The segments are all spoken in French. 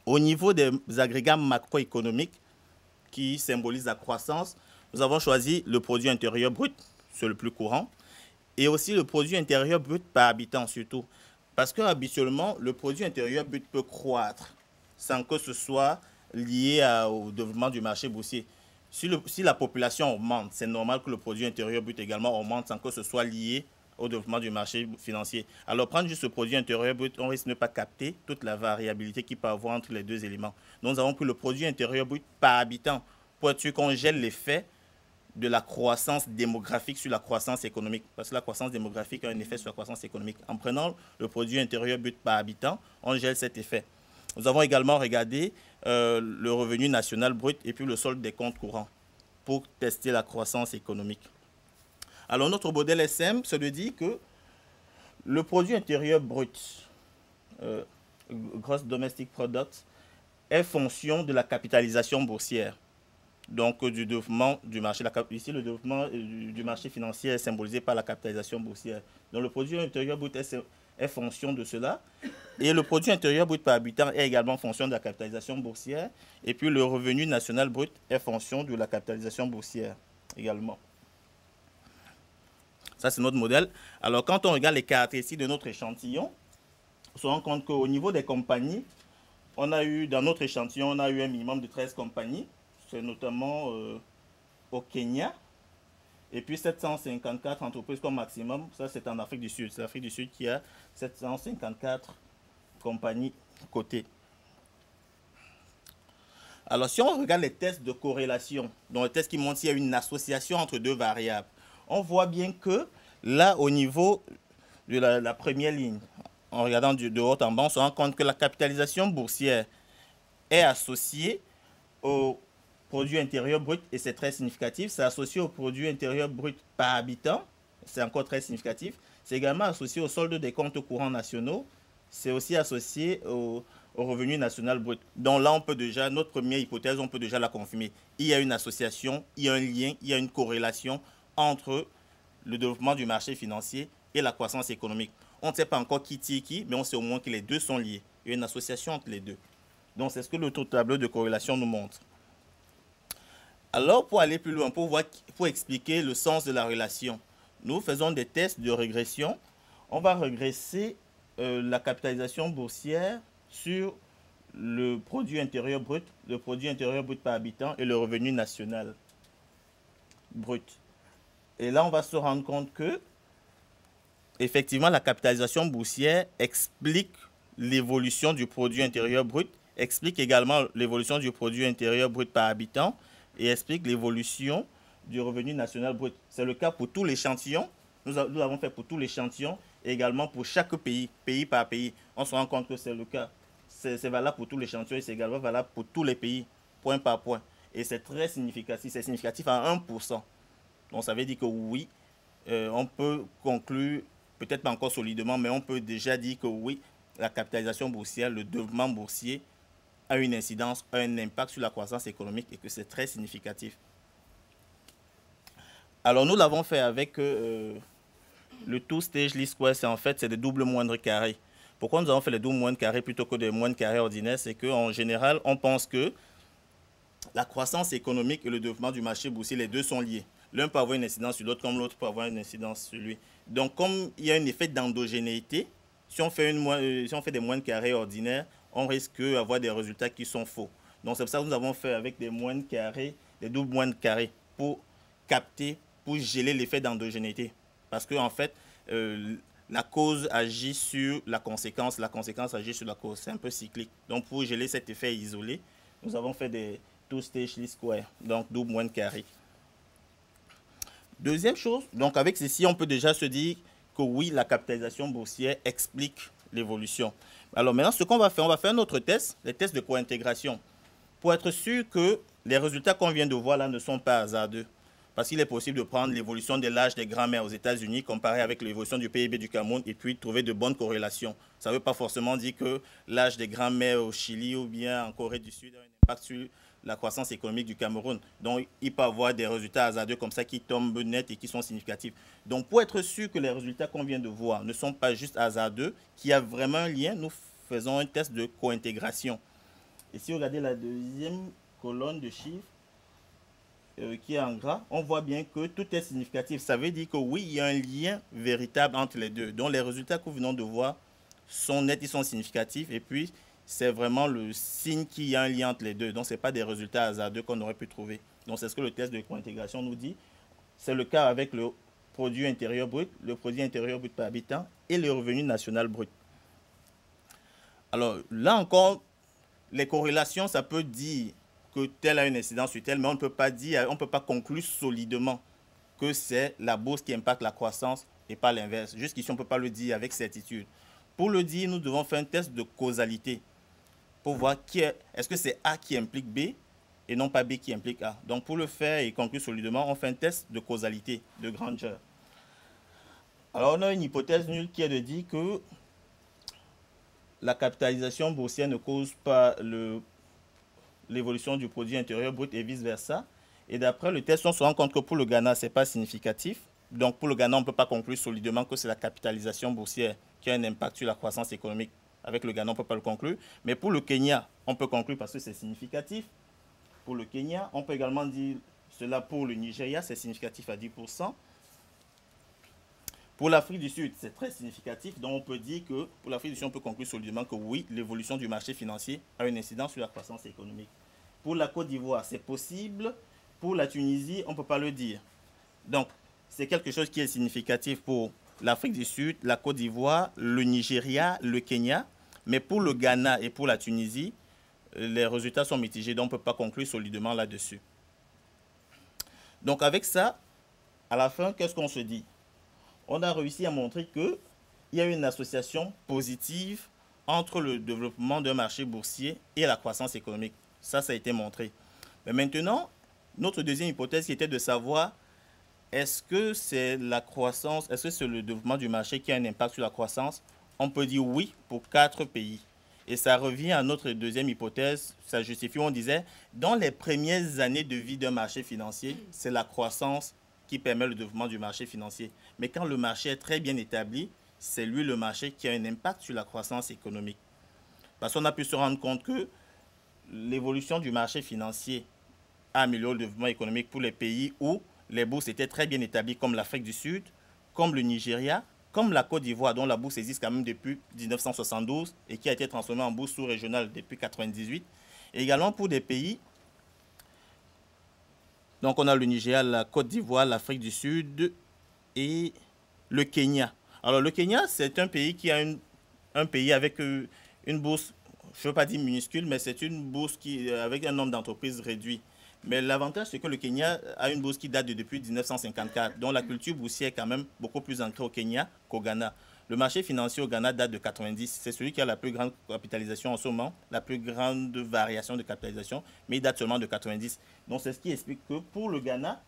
Au niveau des agrégats macroéconomiques qui symbolisent la croissance, nous avons choisi le produit intérieur brut, c'est le plus courant, et aussi le produit intérieur brut par habitant surtout. Parce que habituellement, le produit intérieur brut peut croître sans que ce soit lié au développement du marché boursier. Si la population augmente, c'est normal que le produit intérieur brut également augmente sans que ce soit lié au développement du marché financier. Alors, prendre juste le produit intérieur brut, on risque de ne pas capter toute la variabilité qu'il peut y avoir entre les deux éléments. Donc, nous avons pris le produit intérieur brut par habitant pour être sûr qu'on gèle l'effet de la croissance démographique sur la croissance économique. Parce que la croissance démographique a un effet sur la croissance économique. En prenant le produit intérieur brut par habitant, on gèle cet effet. Nous avons également regardé le revenu national brut et puis le solde des comptes courants pour tester la croissance économique. Alors, notre modèle SM, c'est de dire que le produit intérieur brut, Gross Domestic Product, est fonction de la capitalisation boursière. Donc, du développement du marché. Ici, le développement du marché financier est symbolisé par la capitalisation boursière. Donc, le produit intérieur brut est fonction de cela. Et le produit intérieur brut par habitant est également fonction de la capitalisation boursière. Et puis, le revenu national brut est fonction de la capitalisation boursière également. Ça, c'est notre modèle. Alors, quand on regarde les caractéristiques de notre échantillon, on se rend compte qu'au niveau des compagnies, dans notre échantillon, on a eu un minimum de 13 compagnies. C'est notamment au Kenya. Et puis 754 entreprises comme maximum. Ça, c'est en Afrique du Sud. C'est l'Afrique du Sud qui a 754 compagnies cotées. Alors, si on regarde les tests de corrélation, donc les tests qui montrent s'il y a une association entre deux variables, on voit bien que là, au niveau de la première ligne, en regardant de haut en bas, on se rend compte que la capitalisation boursière est associée au produit intérieur brut, et c'est très significatif. C'est associé au produit intérieur brut par habitant, c'est encore très significatif. C'est également associé au solde des comptes courants nationaux. C'est aussi associé au revenu national brut. Donc là, on peut déjà, notre première hypothèse, on peut déjà la confirmer. Il y a une association, il y a un lien, il y a une corrélation entre le développement du marché financier et la croissance économique. On ne sait pas encore qui tire qui, mais on sait au moins que les deux sont liés. Il y a une association entre les deux. Donc c'est ce que le tableau de corrélation nous montre. Alors, pour aller plus loin, pour expliquer le sens de la relation, nous faisons des tests de régression. On va régresser la capitalisation boursière sur le produit intérieur brut par habitant et le revenu national brut. Et là, on va se rendre compte que, effectivement, la capitalisation boursière explique l'évolution du produit intérieur brut, explique également l'évolution du produit intérieur brut par habitant et explique l'évolution du revenu national brut. C'est le cas pour tout l'échantillon. Nous l'avons fait pour tout l'échantillon et également pour chaque pays, pays par pays. On se rend compte que c'est le cas. C'est valable pour tout l'échantillon et c'est également valable pour tous les pays, point par point. Et c'est très significatif. C'est significatif à 1%. Donc ça veut dire que oui, on peut conclure, peut-être pas encore solidement, mais on peut déjà dire que oui, la capitalisation boursière, le développement boursier a une incidence, un impact sur la croissance économique et que c'est très significatif. Alors nous l'avons fait avec le two-stage least square, c'est des doubles moindres carrés. Pourquoi nous avons fait les doubles moindres carrés plutôt que des moindres carrés ordinaires? C'est qu'en général, on pense que la croissance économique et le développement du marché boursier, les deux sont liés. L'un peut avoir une incidence sur l'autre comme l'autre peut avoir une incidence sur lui. Donc, comme il y a un effet d'endogénéité, si on fait des moindres carrés ordinaires, on risque d'avoir des résultats qui sont faux. Donc, c'est pour ça que nous avons fait avec des moindres carrés, des doubles moindres carrés, pour capter, pour geler l'effet d'endogénéité. Parce que, en fait, la cause agit sur la conséquence agit sur la cause. C'est un peu cyclique. Donc, pour geler cet effet isolé, nous avons fait des two-stage least square, donc double moindre carré. Deuxième chose, donc avec ceci, on peut déjà se dire que oui, la capitalisation boursière explique l'évolution. Alors maintenant, ce qu'on va faire, on va faire un autre test, les tests de cointégration, pour être sûr que les résultats qu'on vient de voir là ne sont pas hasardeux. Parce qu'il est possible de prendre l'évolution de l'âge des grands-mères aux États-Unis, comparé avec l'évolution du PIB du Cameroun, et puis trouver de bonnes corrélations. Ça ne veut pas forcément dire que l'âge des grands-mères au Chili ou bien en Corée du Sud a un impact sur la croissance économique du Cameroun. Donc, il peut y avoir des résultats hasardeux comme ça qui tombent net et qui sont significatifs. Donc, pour être sûr que les résultats qu'on vient de voir ne sont pas juste hasardeux, qu'il y a vraiment un lien, nous faisons un test de cointégration. Et si vous regardez la deuxième colonne de chiffres, qui est en gras, on voit bien que tout est significatif. Ça veut dire que oui, il y a un lien véritable entre les deux. Donc les résultats que nous venons de voir sont nets, ils sont significatifs. Et puis, c'est vraiment le signe qu'il y a un lien entre les deux. Donc, ce n'est pas des résultats hasardeux qu'on aurait pu trouver. Donc, c'est ce que le test de co-intégration nous dit. C'est le cas avec le produit intérieur brut, le produit intérieur brut par habitant et le revenu national brut. Alors, là encore, les corrélations, ça peut dire que tel a une incidence sur tel, mais on ne peut pas dire, on ne peut pas conclure solidement que c'est la bourse qui impacte la croissance et pas l'inverse. Jusqu'ici, on ne peut pas le dire avec certitude. Pour le dire, nous devons faire un test de causalité pour voir est-ce que c'est A qui implique B et non pas B qui implique A. Donc, pour le faire et conclure solidement, on fait un test de causalité, de grandeur. Alors, on a une hypothèse nulle qui est de dire que la capitalisation boursière ne cause pas l'évolution du produit intérieur brut et vice-versa. Et d'après le test, on se rend compte que pour le Ghana, ce n'est pas significatif. Donc, pour le Ghana, on ne peut pas conclure solidement que c'est la capitalisation boursière qui a un impact sur la croissance économique. Avec le Ghana, on ne peut pas le conclure. Mais pour le Kenya, on peut conclure parce que c'est significatif. Pour le Kenya, on peut également dire cela pour le Nigeria, c'est significatif à 10%. Pour l'Afrique du Sud, c'est très significatif. Donc, on peut dire que pour l'Afrique du Sud, on peut conclure solidement que oui, l'évolution du marché financier a une incidence sur la croissance économique. Pour la Côte d'Ivoire, c'est possible. Pour la Tunisie, on ne peut pas le dire. Donc, c'est quelque chose qui est significatif pour l'Afrique du Sud, la Côte d'Ivoire, le Nigeria, le Kenya. Mais pour le Ghana et pour la Tunisie, les résultats sont mitigés. Donc, on ne peut pas conclure solidement là-dessus. Donc, avec ça, à la fin, qu'est-ce qu'on se dit? On a réussi à montrer qu'il y a une association positive entre le développement d'un marché boursier et la croissance économique. Ça a été montré. Mais maintenant, notre deuxième hypothèse qui était de savoir est-ce que c'est la croissance, est-ce que c'est le développement du marché qui a un impact sur la croissance? On peut dire oui pour 4 pays. Et ça revient à notre deuxième hypothèse, ça justifie, on disait, dans les premières années de vie d'un marché financier, c'est la croissance qui permet le développement du marché financier. Mais quand le marché est très bien établi, c'est lui le marché qui a un impact sur la croissance économique. Parce qu'on a pu se rendre compte que l'évolution du marché financier a amélioré le développement économique pour les pays où les bourses étaient très bien établies, comme l'Afrique du Sud, comme le Nigeria, comme la Côte d'Ivoire, dont la bourse existe quand même depuis 1972 et qui a été transformée en bourse sous-régionale depuis 1998. Et également pour des pays, donc on a le Nigeria, la Côte d'Ivoire, l'Afrique du Sud et le Kenya. Alors le Kenya, c'est un pays qui a un pays avec une bourse, je ne veux pas dire minuscule, mais c'est une bourse qui, avec un nombre d'entreprises réduit. Mais l'avantage, c'est que le Kenya a une bourse qui date de depuis 1954, dont la culture boursière est quand même beaucoup plus ancrée au Kenya qu'au Ghana. Le marché financier au Ghana date de 90. C'est celui qui a la plus grande capitalisation en ce moment, la plus grande variation de capitalisation, mais il date seulement de 90. Donc c'est ce qui explique que pour le Ghana,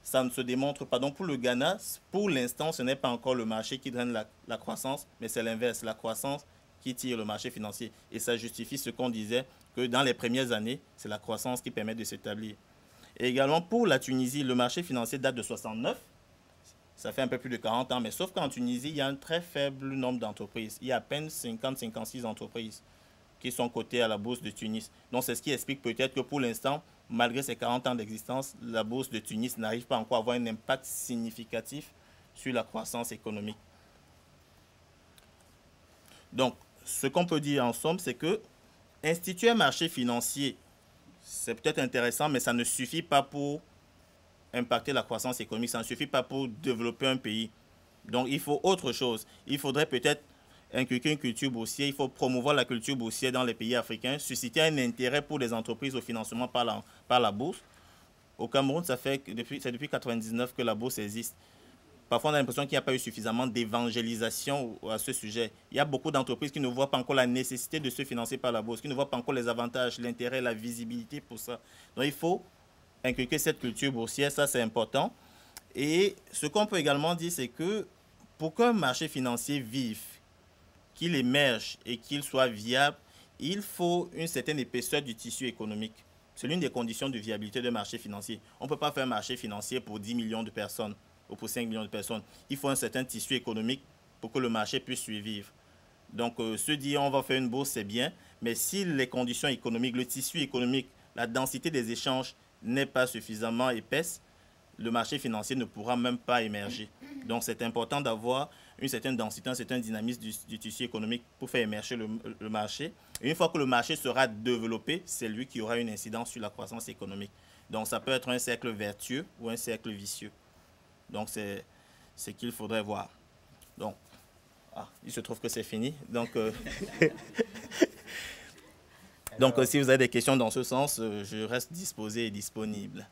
ça ne se démontre pas. Donc pour le Ghana, pour l'instant, ce n'est pas encore le marché qui draine la croissance, mais c'est l'inverse, la croissance qui tire le marché financier. Et ça justifie ce qu'on disait, que dans les premières années, c'est la croissance qui permet de s'établir. Et également pour la Tunisie, le marché financier date de 69. Ça fait un peu plus de 40 ans, mais sauf qu'en Tunisie, il y a un très faible nombre d'entreprises. Il y a à peine 50-56 entreprises qui sont cotées à la bourse de Tunis. Donc c'est ce qui explique peut-être que pour l'instant, malgré ces 40 ans d'existence, la bourse de Tunis n'arrive pas encore à avoir un impact significatif sur la croissance économique. Donc, ce qu'on peut dire en somme, c'est que instituer un marché financier, c'est peut-être intéressant, mais ça ne suffit pas pour impacter la croissance économique, ça ne suffit pas pour développer un pays. Donc, il faut autre chose. Il faudrait peut-être inculquer une culture boursière, il faut promouvoir la culture boursière dans les pays africains, susciter un intérêt pour les entreprises au financement par la bourse. Au Cameroun, c'est depuis 1999 que la bourse existe. Parfois, on a l'impression qu'il n'y a pas eu suffisamment d'évangélisation à ce sujet. Il y a beaucoup d'entreprises qui ne voient pas encore la nécessité de se financer par la bourse, qui ne voient pas encore les avantages, l'intérêt, la visibilité pour ça. Donc, il faut inculquer cette culture boursière, ça c'est important. Et ce qu'on peut également dire, c'est que pour qu'un marché financier vive, qu'il émerge et qu'il soit viable, il faut une certaine épaisseur du tissu économique. C'est l'une des conditions de viabilité d'un marché financier. On ne peut pas faire un marché financier pour 10 millions de personnes ou pour 5 millions de personnes. Il faut un certain tissu économique pour que le marché puisse survivre. Donc, se dire on va faire une bourse, c'est bien, Mais si les conditions économiques, le tissu économique, la densité des échanges n'est pas suffisamment épaisse, le marché financier ne pourra même pas émerger. Donc c'est important d'avoir une certaine densité, un certain dynamisme du tissu économique pour faire émerger le marché. Et une fois que le marché sera développé, c'est lui qui aura une incidence sur la croissance économique. Donc ça peut être un cercle vertueux ou un cercle vicieux. Donc c'est ce qu'il faudrait voir. Donc, il se trouve que c'est fini. Donc, donc si vous avez des questions dans ce sens, je reste disposé et disponible.